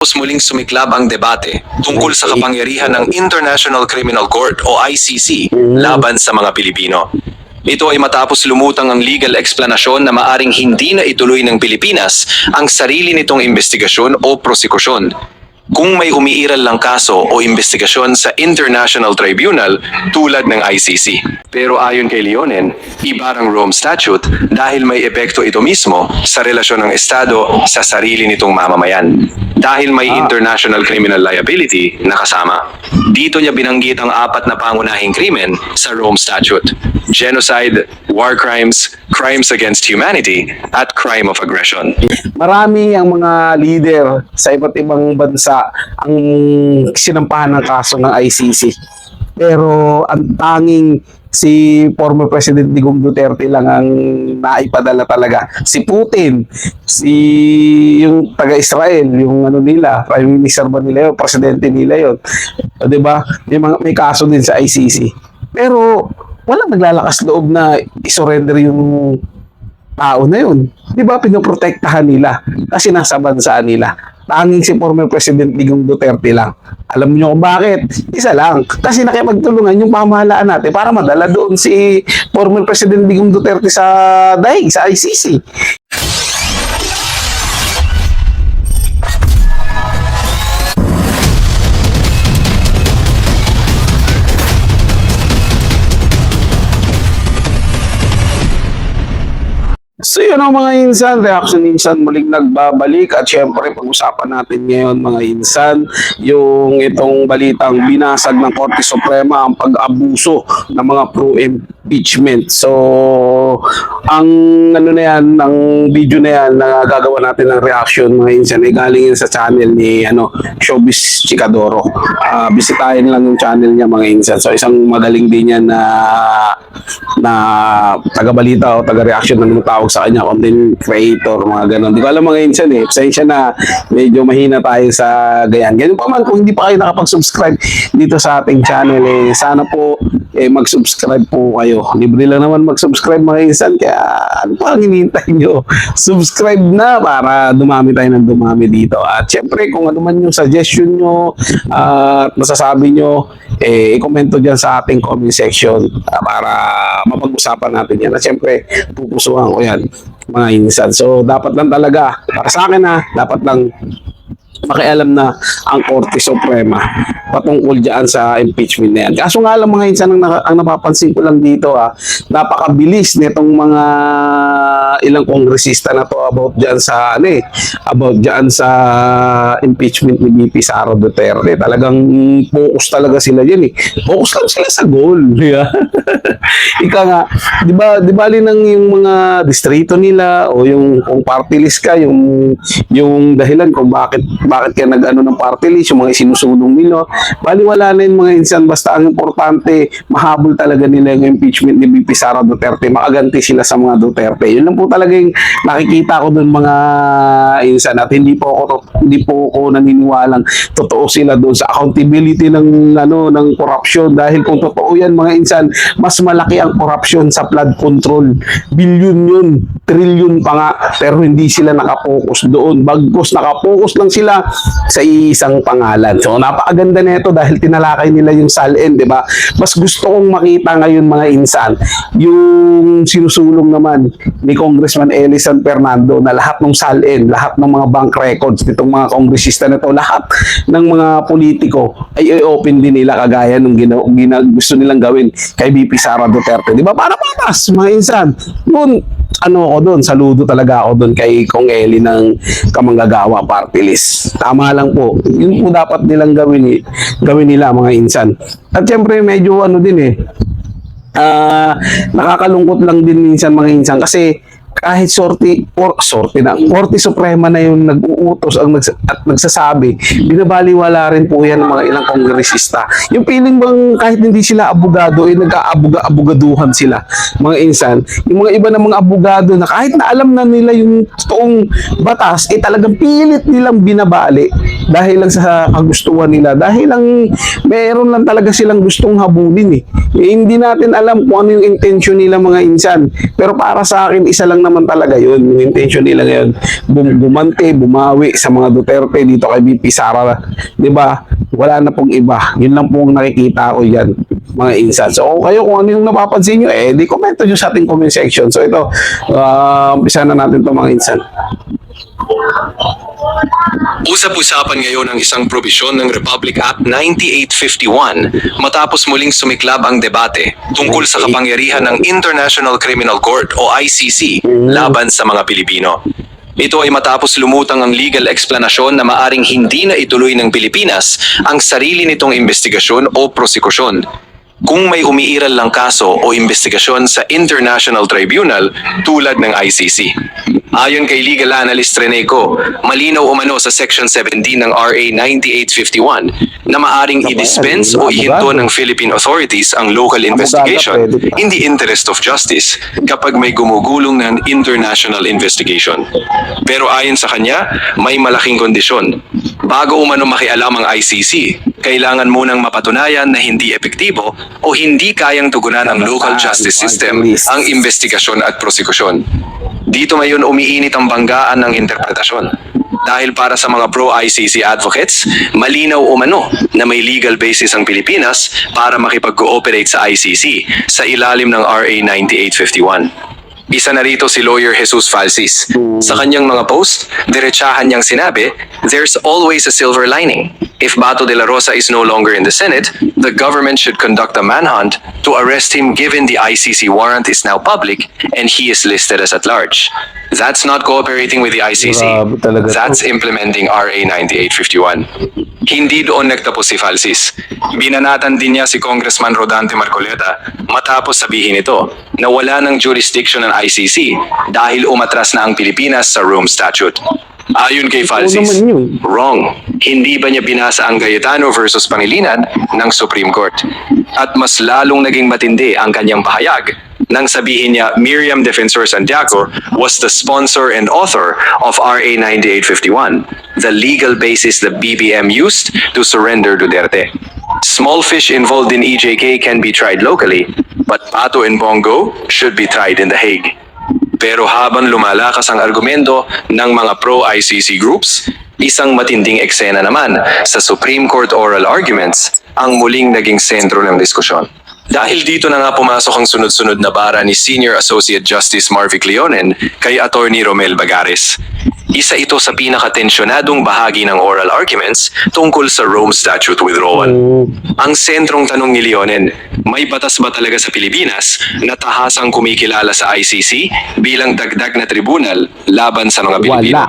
Muling sumiklab ang debate tungkol sa kapangyarihan ng International Criminal Court o ICC laban sa mga Pilipino. Ito ay matapos lumutang ang legal explanasyon na maaring hindi na ituloy ng Pilipinas ang sarili nitong investigasyon o prosekusyon kung may umiiral lang kaso o investigasyon sa International Tribunal tulad ng ICC. Pero ayon kay Leonen, iba ang Rome Statute dahil may epekto ito mismo sa relasyon ng Estado sa sarili nitong mamamayan. Dahil may international criminal liability na kasama. Dito niya binanggit ang 4 na pangunahing krimen sa Rome Statute: genocide, war crimes, crimes against humanity, at crime of aggression. Marami ang mga leader sa iba't ibang bansa ang sinampahan ng kaso ng ICC. Pero ang tanging si former President Digong Duterte lang ang naipadala talaga. Si Putin, yung taga-Israel, yung nila, Prime Minister ba nila yun, Presidente nila yun. O, diba? May kaso din sa ICC. Pero walang naglalakas loob na isurrender yung tao na yun. Diba? Pinoprotektahan nila kasi nasa bansa nila. Tanging si former President Digong Duterte lang. Alam niyo kung bakit? Isa lang. Kasi nakipagtulungan yung pamahalaan natin para madala doon si former President Digong Duterte sa daig, sa ICC. So yun ang mga insan, reaction insan muling nagbabalik at syempre pag-usapan natin ngayon mga insan yung itong balitang binasag ng Korte Suprema ang pag-abuso ng mga pro-impeachment. So ang ang video na yan na gagawa natin ng reaction mga insan ay galing yan sa channel ni Showbiz Chikadoro. Bisitahin lang yung channel niya mga insan. So isang magaling din yan na taga-balita o taga-reaction na tawag sa kanya, content creator, mga ganon. Di ko alam mga insan pasensya na medyo mahina tayo sa ganyan. Ganyan pa man, kung hindi pa kayo nakapag-subscribe dito sa ating channel, sana po mag-subscribe po kayo. Libre lang naman mag-subscribe mga insan, kaya ano pa ang hinihintay nyo? Subscribe na para dumami tayo ng dumami dito. At syempre, kung ano man yung suggestion nyo at masasabi nyo, i-komento dyan sa ating comment section para mapag-usapan natin yan. At syempre, pupusuhan ko yan mga insan. So, dapat lang talaga, para sa akin dapat lang makialam na ang Korte Suprema patungkol dyan sa impeachment na yan. Kaso nga lang mga insan, ang napapansin ko lang dito napakabilis nitong mga ilang kongresista na to about dyan sa impeachment ni VP Sara Duterte. Talagang focus talaga sila dyan Focus lang sila sa goal. Ika nga, di ba nang yung mga distrito nila o yung kung party list ka, yung dahilan kung bakit ka nag-ano ng party list, yung mga isinusulong nila, baliwala na yung mga insan, basta ang importante, mahabol talaga nila yung impeachment ni VP Sara Duterte, makaganti sila sa mga Duterte. Yun lang po talaga yung nakikita ko doon mga insan, at hindi po ako naniniwalang totoo sila doon sa accountability ng corruption, dahil kung totoo yan mga insan, mas malaki ang corruption sa flood control. Bilyon yun, trillion pa nga, pero hindi sila nakapokus doon. Bagkus nakapokus lang sila sa isang pangalan. So napakaganda nito dahil tinalakay nila yung SALN, di ba? Mas gusto kong makita ngayon mga insan yung sinusulong naman ni Congressman Eli San Fernando na lahat ng SALN, lahat ng mga bank records nitong mga kongresista na to, lahat ng mga politiko ay i-open din nila kagaya nung gusto nilang gawin kay VP Sara Duterte. Di ba? Para patas mga insan. Saludo talaga ako doon kay Kong Eli ng Kamanggagawa Party List. Tama lang po. Yun po dapat nilang gawin nila mga insan. At syempre medyo nakakalungkot lang din minsan mga insan kasi kahit Korte Suprema na yung nag-uutos at nagsasabi, binabaliwala rin po yan ng mga ilang kongresista. Yung feeling bang kahit hindi sila abogado, nag-aabugaduhan sila, mga insan. Yung mga iba na mga abogado na kahit na alam na nila yung toong batas, talagang pilit nilang binabali dahil lang sa kagustuhan nila. Dahil lang, meron lang talaga silang gustong habulin Hindi natin alam kung ano yung intention nila mga insan. Pero para sa akin, isa lang naman talaga yun. Yung intention nila ngayon, bumante, bumawi sa mga Duterte dito kay BP Sara. Di ba? Wala na pong iba. Yun lang pong nakikita ko yan, mga insights. So, kayo kung ano yung napapansin nyo, di komento nyo sa ating comment section. So, ito, umpisa na natin itong mga insights. Usap-usapan ngayon ang isang probisyon ng Republic Act 9851 matapos muling sumiklab ang debate tungkol sa kapangyarihan ng International Criminal Court o ICC laban sa mga Pilipino. Ito ay matapos lumutang ang legal explanasyon na maaring hindi na ituloy ng Pilipinas ang sarili nitong investigasyon o prosekusyon kung may umiiral lang kaso o investigasyon sa International Tribunal tulad ng ICC. Ayon kay legal analyst Rene Co, malinaw umano sa Section 17 ng RA 9851 na maaring i-dispense o ihinto ng Philippine authorities ang local investigation in the interest of justice kapag may gumugulong ng international investigation. Pero ayon sa kanya, may malaking kondisyon. Bago umano makialam ang ICC, kailangan munang mapatunayan na hindi epektibo o hindi kayang tugunan ng local justice system ang investigasyon at prosekusyon. Dito ngayon umiinit ang banggaan ng interpretasyon. Dahil para sa mga pro-ICC advocates, malinaw umano na may legal basis ang Pilipinas para makipag-cooperate sa ICC sa ilalim ng RA 9851. Isa na rito si lawyer Jesus Falsis. Sa kanyang mga post, diretsahan niyang sinabi, "There's always a silver lining. If Bato de la Rosa is no longer in the Senate, the government should conduct a manhunt to arrest him given the ICC warrant is now public and he is listed as at large. That's not cooperating with the ICC. Grabe talaga to. That's implementing RA 9851. Hindi doon nagtapos si Falsis. Binanatan din niya si Congressman Rodante Marcoleta matapos sabihin ito na wala ng jurisdiction ng ICC dahil umatras na ang Pilipinas sa Rome Statute. Ayon kay Falsis, naman yun. wrong. Hindi ba niya binasa ang Cayetano versus Pangilinan ng Supreme Court? At mas lalong naging matindi ang kanyang pahayag nang sabihin niya Miriam Defensor Santiago was the sponsor and author of RA 9851, the legal basis the BBM used to surrender Duterte. Small fish involved in EJK can be tried locally, but Pato and Bongo should be tried in The Hague. Pero habang lumalakas ang argumento ng mga pro-ICC groups, isang matinding eksena naman sa Supreme Court oral arguments ang muling naging sentro ng diskusyon. Dahil dito na nga pumasok ang sunod-sunod na bara ni Senior Associate Justice Marvic Leonen kay Attorney Romel Bagares. Isa ito sa pinakatensyonadong bahagi ng oral arguments tungkol sa Rome Statute withdrawal. Ang sentrong tanong ni Leonen, may batas ba talaga sa Pilipinas na tahasang kumikilala sa ICC bilang dagdag na tribunal laban sa mga Pilipino?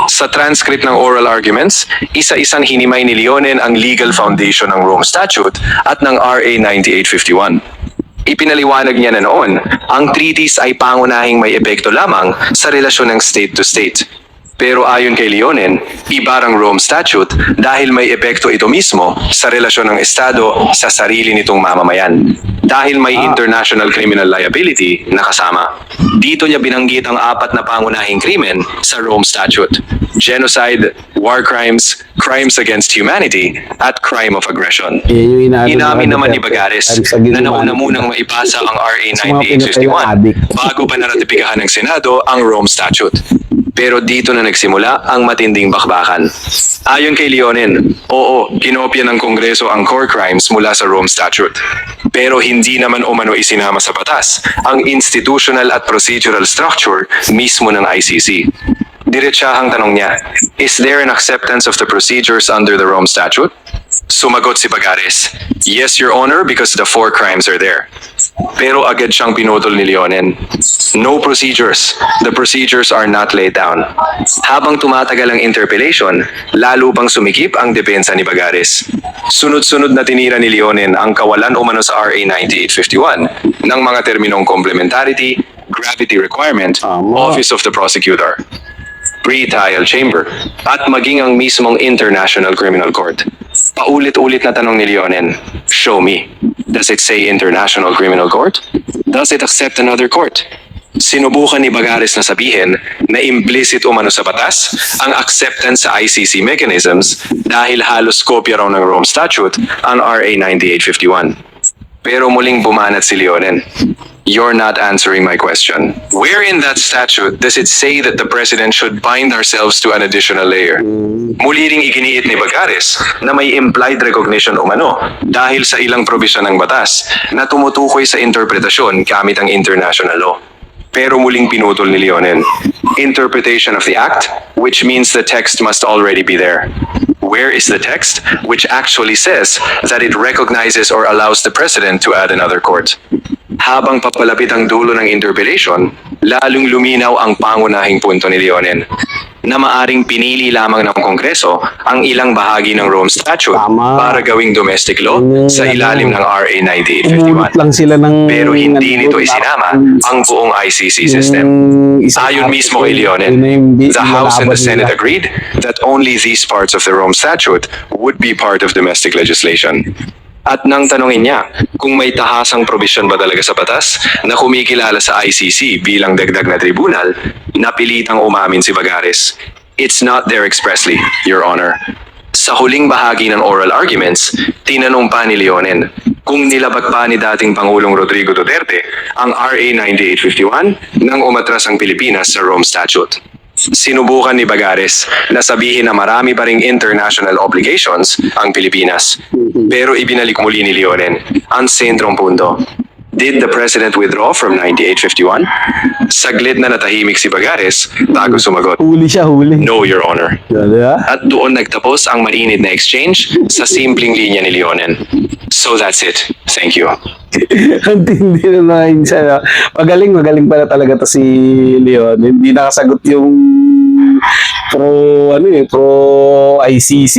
Sa transcript ng oral arguments, isa-isang hinimay ni Leonen ang legal foundation ng Rome Statute at ng RA 9851. Ipinaliwanag niya na noon, ang treaties ay pangunahing may epekto lamang sa relasyon ng state to state. Pero ayon kay Leonen, iba ang Rome Statute dahil may epekto ito mismo sa relasyon ng Estado sa sarili nitong mamamayan. Dahil may international criminal liability na kasama. Dito niya binanggit ang apat na pangunahing krimen sa Rome Statute: genocide, war crimes, crimes against humanity, at crime of aggression. Inamin naman ni Bagares na nauna munang maipasa ang RA 9851 bago pa naratipikahan ng Senado ang Rome Statute. Pero dito na nagsimula ang matinding bakbakan. Ayon kay Leonen, oo, kinopya ng Kongreso ang core crimes mula sa Rome Statute. Pero hindi naman umano isinama sa batas ang institutional at procedural structure mismo ng ICC. Diretsahang tanong niya, is there an acceptance of the procedures under the Rome Statute? Sumagot si Bagares, yes, Your Honor, because the four crimes are there. Pero agad siyang pinutol ni Leonen. No procedures. The procedures are not laid down. Habang tumatagal ang interpellation, lalo pang sumikip ang depensa ni Bagares. Sunod-sunod na tinira ni Leonen ang kawalan umano sa RA 9851 ng mga terminong complementarity, gravity requirement, office of the prosecutor, pre-trial chamber, at maging ang mismong International Criminal Court. Paulit-ulit na tanong ni Leonen, show me. Does it say International Criminal Court? Does it accept another court? Sinubukan ni Bagares na sabihin na implicit umano sa batas ang acceptance sa ICC mechanisms dahil halos kopya raw ng Rome Statute ang RA 9851. Pero muling bumanat si Leonen. You're not answering my question. Where in that statute does it say that the president should bind ourselves to an additional layer? Muli ring iginiit ni Bagares na may implied recognition umano dahil sa ilang probisyon ng batas na tumutukoy sa interpretasyon gamit ang international law. Pero muling pinutol ni Leonen. Interpretation of the act, which means the text must already be there. Where is the text, which actually says that it recognizes or allows the president to add another court? Habang papalapit ang dulo ng interpellation, lalong luminaw ang pangunahing punto ni Leonen na maaring pinili lamang ng Kongreso ang ilang bahagi ng Rome Statute Tama. para gawing domestic law sa ilalim ng RA Umulot 9851. lang sila ng... Pero hindi nito isinama ang buong ICC system. Ayon mismo kay Leonen, the House and the Senate agreed that only these parts of the Rome Statute would be part of domestic legislation. At nang tanongin niya kung may tahasang probisyon ba talaga sa batas na kumikilala sa ICC bilang dagdag na tribunal, napilitang umamin si Bagares. It's not there expressly, Your Honor. Sa huling bahagi ng oral arguments, tinanong pa ni Leonen kung nilabag pa ni dating Pangulong Rodrigo Duterte ang RA 9851 nang umatras ang Pilipinas sa Rome Statute. Sinubukan ni Bagares na sabihin na marami pa ring international obligations ang Pilipinas. Pero ibinalik muli ni Leonen ang sentrong punto. Did the President withdraw from 9851? Saglit na natahimik si Bagares bago sumagot. Huli siya, huli. No, Your Honor. Diba? At doon nagtapos ang mainit na exchange sa simpleng linya ni Leonen. So that's it. Thank you. Ang tindi na minsan. Magaling pala talaga to si Leon. Hindi nakasagot yung pro ICC.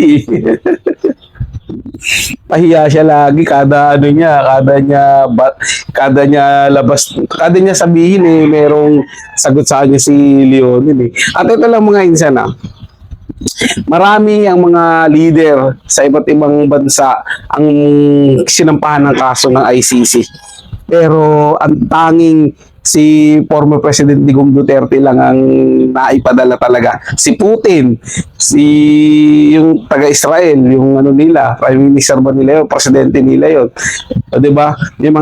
Pahiya siya lagi kada niya sabihin merong sagot sa kanya si Leon At ito lang mga insan marami ang mga leader sa iba't ibang bansa ang sinampahan ng kaso ng ICC. Pero ang tanging si former President Digong Duterte lang ang naipadala talaga. Si Putin, yung taga-Israel, yung Prime Minister ba nila yun, Presidente nila yun. O, diba?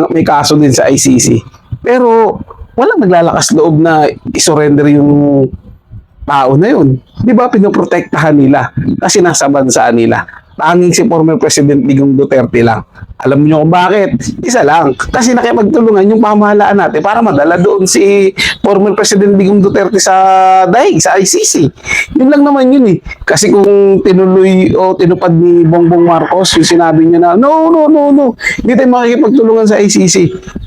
May kaso din sa ICC. Pero walang naglalakas loob na isurrender yung tao na yun. Di ba pinoprotektahan nila kasi nasa bansa nila. Tanging si former President Digong Duterte lang. Alam niyo kung bakit? Isa lang. Kasi nakipagtulungan yung pamahalaan natin para madala doon si former President Digong Duterte sa daig, sa ICC. Yun lang naman yun Kasi kung tinuloy o tinupad ni Bongbong Marcos yung sinabi niya na, no. Hindi tayo makikipagtulungan sa ICC.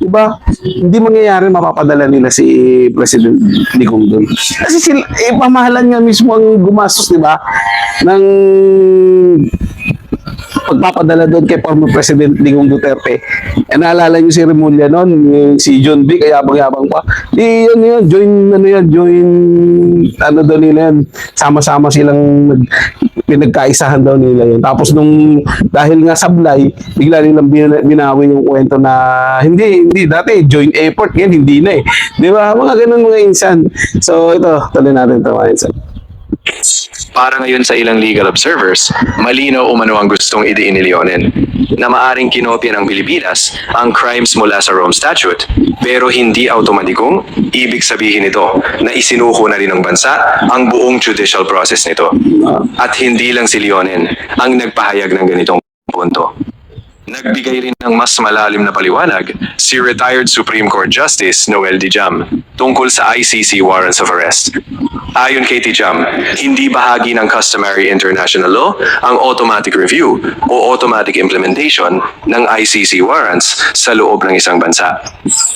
Diba? Hindi mangyayari mapapadala nila si President Digong doon. Kasi sila, pamahalaan nga mismo ang gumastos, diba? Ng pagpapadala doon kay former President Digong Duterte. Naalala niyo si Remulla noon, si John B. kaya yabang pa. Join doon nila yan. Sama-sama silang pinagkaisahan daw nila yun. Tapos dahil nga sablay, bigla nilang binawi yung kwento na hindi, dati joint effort, yan, hindi na Di ba? Mga ganun mga insan. So ito, tuloy natin ito mga insan. Para ngayon sa ilang legal observers, malinaw umano ang gustong idiin ni Leonen na maaring kinopya ng Pilipinas ang crimes mula sa Rome Statute pero hindi automatikong ibig sabihin nito na isinuko na rin ng bansa ang buong judicial process nito. At hindi lang si Leonen ang nagpahayag ng ganitong punto. Nagbigay rin ng mas malalim na paliwanag si retired Supreme Court Justice Noel Dijam tungkol sa ICC warrants of arrest. Ayon kay Dijam, hindi bahagi ng customary international law ang automatic review o automatic implementation ng ICC warrants sa loob ng isang bansa.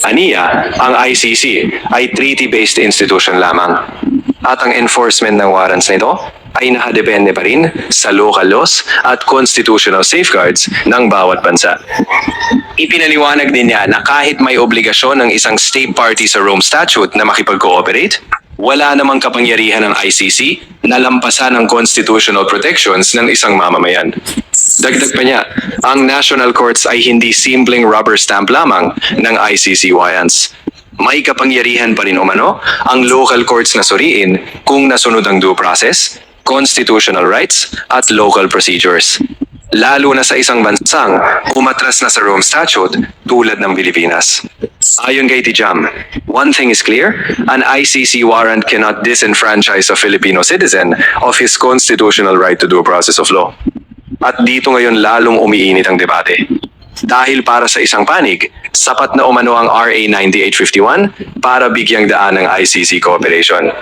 Aniya, ang ICC ay treaty-based institution lamang at ang enforcement ng warrants nito ay nakadepende pa rin sa local laws at constitutional safeguards ng bawat bansa. Ipinaliwanag din niya na kahit may obligasyon ng isang state party sa Rome Statute na makipag-cooperate, wala namang kapangyarihan ng ICC na lampasan ang constitutional protections ng isang mamamayan. Dagdag pa niya, ang national courts ay hindi simpleng rubber stamp lamang ng ICC warrants. May kapangyarihan pa rin umano ang local courts na suriin kung nasunod ang due process, constitutional rights, at local procedures. lalo na sa isang bansang umatras na sa Rome Statute tulad ng Pilipinas. Ayon kay Tijam, one thing is clear, an ICC warrant cannot disenfranchise a Filipino citizen of his constitutional right to due process of law. At dito ngayon lalong umiinit ang debate. Dahil para sa isang panig, sapat na umano ang RA 9851 para bigyang daan ng ICC cooperation.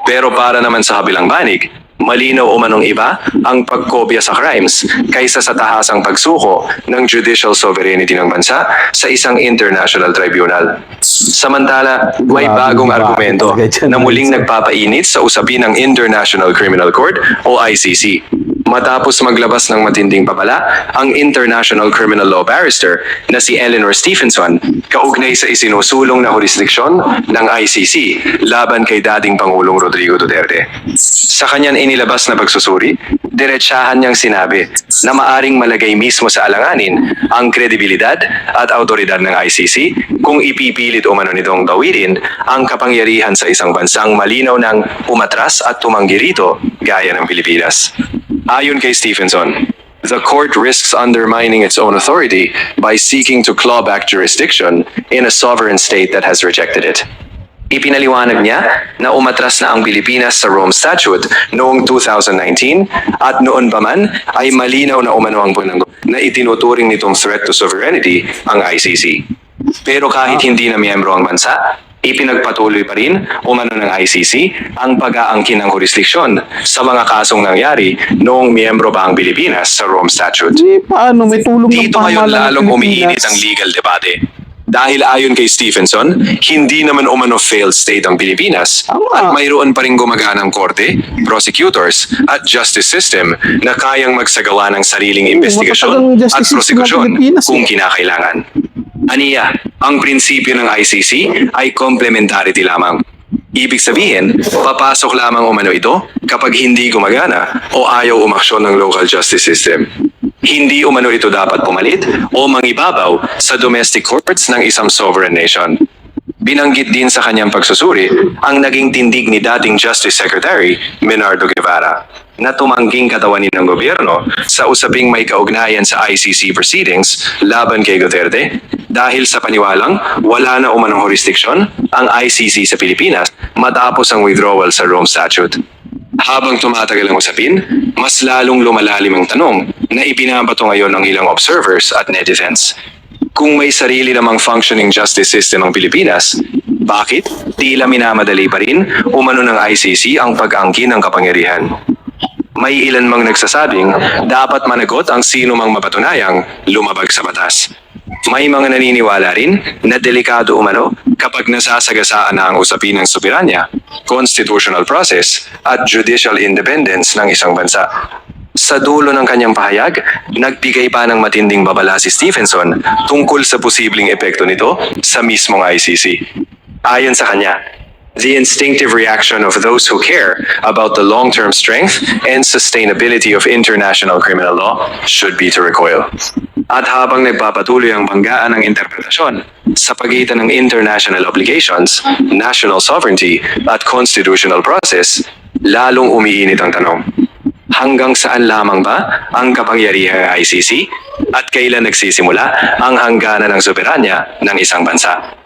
Pero para naman sa kabilang panig, malinaw umanong iba ang pagkopya sa crimes kaysa sa tahasang pagsuko ng judicial sovereignty ng bansa sa isang international tribunal. Samantala, may bagong argumento na muling nagpapainit sa usapin ng International Criminal Court o ICC. Matapos maglabas ng matinding babala, ang International Criminal Law Barrister na si Eleanor Stephenson kaugnay sa isinusulong na jurisdiksyon ng ICC laban kay dating Pangulong Rodrigo Duterte. Sa kanyang inilabas na pagsusuri, diretsahan niyang sinabi na maaring malagay mismo sa alanganin ang kredibilidad at autoridad ng ICC kung ipipilit umano nitong gawin ang kapangyarihan sa isang bansang malinaw ng umatras at tumanggi rito gaya ng Pilipinas. Ayon kay Stephenson, the court risks undermining its own authority by seeking to claw back jurisdiction in a sovereign state that has rejected it. Ipinaliwanag niya na umatras na ang Pilipinas sa Rome Statute noong 2019 at noon pa man ay malinaw na umano ang punang na itinuturing nitong threat to sovereignty ang ICC. Pero kahit hindi na miyembro ang bansa, ipinagpatuloy pa rin umano ng ICC ang pag-aangkin ng jurisdiksyon sa mga kasong nangyari noong miyembro pa ang Pilipinas sa Rome Statute. Paano? May tulong ng Dito ngayon pamahalaan ng lalong umiinit Pilipinas. ang legal debate. Dahil ayon kay Stephenson, hindi naman umano failed state ang Pilipinas at mayroon pa rin gumaganang korte, prosecutors at justice system na kayang magsagawa ng sariling investigasyon matagal ang justice at system ng prosekusyon Pilipinas, kung kinakailangan. Aniya, ang prinsipyo ng ICC ay complementarity lamang. Ibig sabihin, papasok lamang umano ito kapag hindi gumagana o ayaw umaksyon ng local justice system. Hindi umano ito dapat pumalit o mangibabaw sa domestic courts ng isang sovereign nation. Binanggit din sa kanyang pagsusuri ang naging tindig ni dating Justice Secretary Menardo Guevara na tumangging katawanin ng gobyerno sa usaping may kaugnayan sa ICC proceedings laban kay Duterte dahil sa paniwalang wala na umanong jurisdiksyon ang ICC sa Pilipinas matapos ang withdrawal sa Rome Statute. Habang tumatagal ang usapin, mas lalong lumalalim ang tanong na ibinabato ngayon ng ilang observers at netizens. Kung may sarili namang functioning justice system ang Pilipinas, bakit tila minamadali pa rin umano ng ICC ang pag-angkin ng kapangyarihan? May ilan mang nagsasabing dapat managot ang sino mang mapatunayang lumabag sa batas. May mga naniniwala rin na delikado umano kapag nasasagasaan na ang usapin ng soberanya, constitutional process at judicial independence ng isang bansa. Sa dulo ng kanyang pahayag, nagbigay pa ng matinding babala si Stephenson tungkol sa posibleng epekto nito sa mismong ICC. Ayon sa kanya, the instinctive reaction of those who care about the long-term strength and sustainability of international criminal law should be to recoil. At habang nagpapatuloy ang banggaan ng interpretasyon sa pagitan ng international obligations, national sovereignty at constitutional process, lalong umiinit ang tanong. Hanggang saan lamang ba ang kapangyarihan ng ICC at kailan nagsisimula ang hangganan ng soberanya ng isang bansa?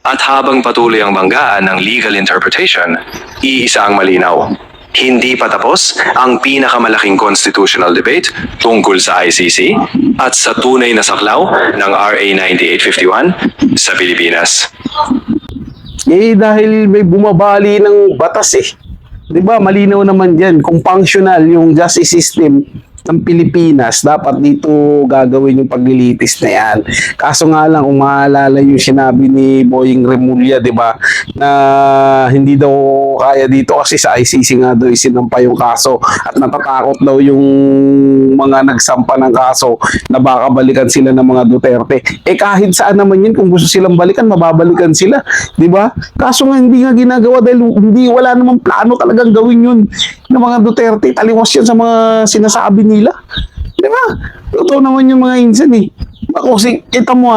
At habang patuloy ang banggaan ng legal interpretation, iisa ang malinaw. Hindi pa tapos ang pinakamalaking constitutional debate tungkol sa ICC at sa tunay na saklaw ng RA 9851 sa Pilipinas. Dahil may bumabali ng batas eh. 'Di ba? Malinaw naman 'yan kung functional yung justice system ng Pilipinas, dapat dito gagawin yung paglilitis na yan. Kaso nga lang, kung maalala yung sinabi ni Boying Remulla, di ba, na hindi daw kaya dito kasi sa ICC nga daw isinampa yung kaso at natatakot daw yung mga nagsampa ng kaso na baka balikan sila ng mga Duterte. Eh kahit saan naman yun, kung gusto silang balikan, mababalikan sila, di ba? Kaso nga hindi nga ginagawa dahil wala namang plano talagang gawin yun ng mga Duterte. Taliwas yan sa mga sinasabi nila. Di ba? Totoo naman yung mga insan eh. Kasi kita mo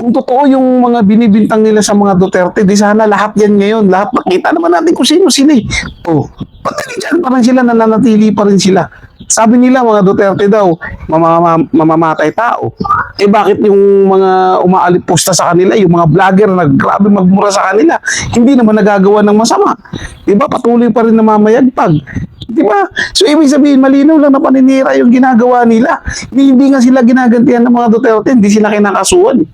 kung totoo yung mga binibintang nila sa mga Duterte, di sana lahat yan ngayon. Lahat nakita naman natin kung sino sila eh. Oh, pati dyan pa rin sila, nananatili pa rin sila. Sabi nila mga Duterte daw, mamamatay tao. Eh bakit yung mga umaalippusta sa kanila, yung mga vlogger na grabe magmura sa kanila, hindi naman nagagawa ng masama. Diba? Patuloy pa rin na mamayagpag. Diba? So, ibig sabihin, malinaw lang na paninira yung ginagawa nila. Hindi nga sila ginagantihan ng mga Duterte, hindi sila kinakasuhan.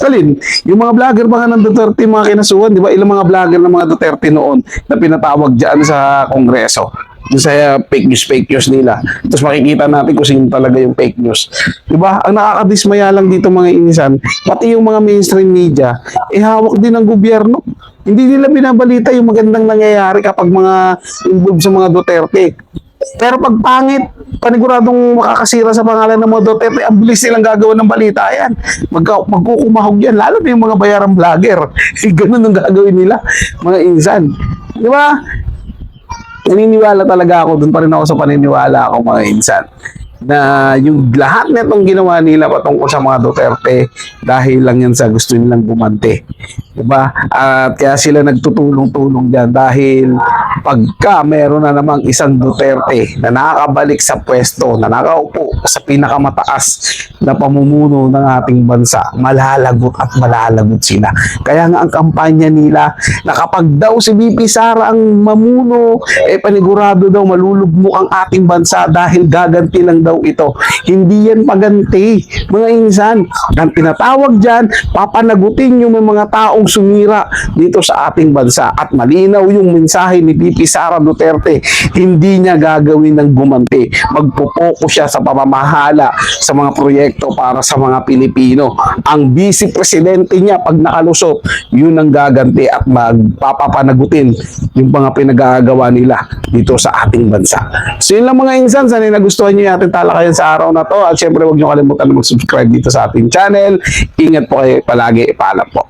Alin, yung mga vlogger ba nga ng Duterte, mga kinasuhan, di ba? Ilang mga vlogger ng mga Duterte noon na pinatawag dyan sa Kongreso. Yung sa fake news nila. Tapos makikita natin kung sino talaga yung fake news. Di ba? Ang nakakadismaya lang dito mga inisan, pati yung mga mainstream media, hawak din ng gobyerno. Hindi nila binabalita yung magandang nangyayari kapag mga involved sa mga Duterte. Pero pag pangit, paniguradong makakasira sa pangalan ng mga Duterte, ang bilis nilang gagawa ng balita yan. Magkukumahog yan, lalo na yung mga bayarang vlogger. Ganun ang gagawin nila, mga insan. Di ba? Naniniwala talaga ako, dun pa rin ako sa paniniwala ako, mga insan, na yung lahat na itong ginawa nila patungkol sa mga Duterte dahil lang yan sa gusto nilang gumante. Diba? At kaya sila nagtutulong-tulong dyan dahil pagka meron na namang isang Duterte na nakakabalik sa pwesto, na nakaupo sa pinakamataas na pamumuno ng ating bansa, malalagot at malalagot sila. Kaya nga ang kampanya nila na kapag daw si VP Sara ang mamuno, panigurado daw malulugmok ang ating bansa dahil gaganti lang daw ito. Hindi yan paganti, mga insan. Ang tinatawag dyan, papanagutin yung mga taong sumira dito sa ating bansa. At malinaw yung mensahe ni VP Sara Duterte, hindi niya gagawin ng gumanti. Magpo-focus siya sa pamamahala sa mga proyekto para sa mga Pilipino. Ang vice presidente niya pag nakalusot, yun ang gaganti at magpapapanagutin yung mga pinag-aagawa nila dito sa ating bansa. So yun lang mga insan, sana nagustuhan nyo yung ating talakayan sa araw na to. At syempre huwag nyo kalimutan na mag-subscribe dito sa ating channel. Ingat po kayo palagi. Paalam po.